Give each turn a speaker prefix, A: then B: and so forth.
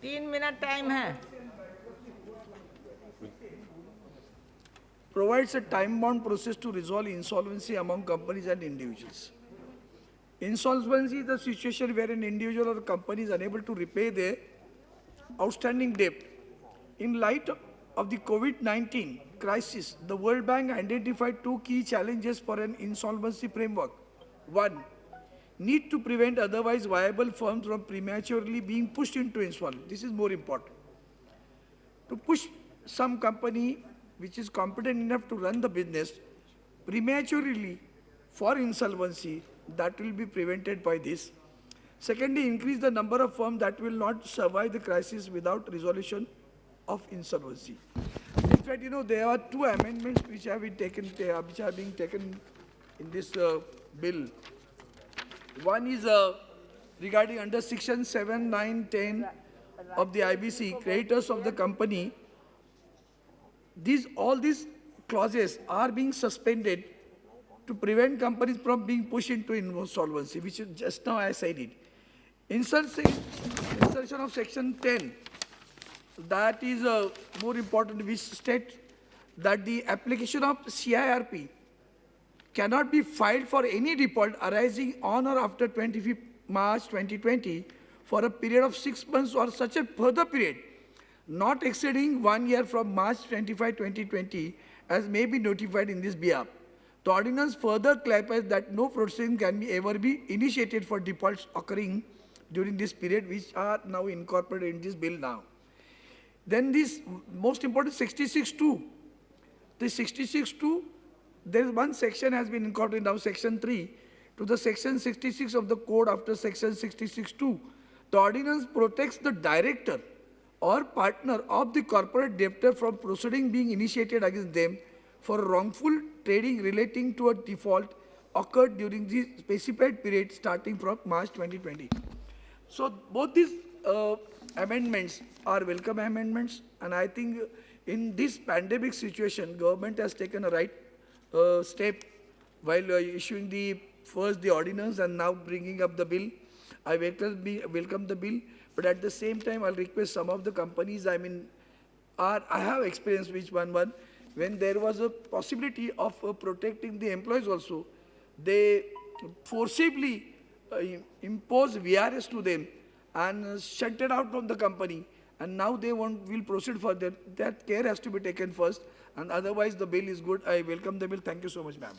A: 3 minute time है.
B: Provides a time-bound process to resolve insolvency among companies and individuals. Insolvency is the situation where an individual or company is unable to repay their outstanding debt. In light of the COVID-19 crisis, the World Bank identified two key challenges for an insolvency framework. One, need to prevent otherwise viable firms from prematurely being pushed into insolvency. This is more important. To push some company which is competent enough to run the business prematurely for insolvency, that will be prevented by this. Secondly, increase the number of firms that will not survive the crisis without resolution of insolvency. In fact, there are two amendments which have been taken, which are being taken in this bill. One is regarding under section 7, 9, 10 of the IBC, creditors of the company. All these clauses are being suspended to prevent companies from being pushed into insolvency, which is just now I said it. Insertion of section 10, that is more important, which states that the application of CIRP cannot be filed for any default arising on or after 25th March 2020 for a period of 6 months or such a further period, not exceeding 1 year from March 25, 2020, as may be notified in this behalf. The ordinance further clarifies that no proceeding can ever be initiated for defaults occurring during this period, which are now incorporated in this bill now. Then this most important 66(2). The 66(2), there is one section has been incorporated now, section 3, to the section 66 of the code after section 66(2). The ordinance protects the director or partner of the corporate debtor from proceeding being initiated against them for wrongful trading relating to a default occurred during the specified period starting from March 2020. So both these amendments are welcome amendments, and I think in this pandemic situation, government has taken a right step while issuing the ordinance and now bringing up the bill. I welcome the bill, but at the same time, I'll request some of the companies, I have experience which one, when there was a possibility of protecting the employees also, they forcibly impose VRS to them and shut it out from the company, and now they will proceed further. That care has to be taken first, and otherwise the bill is good. I welcome the bill. Thank you so much, ma'am.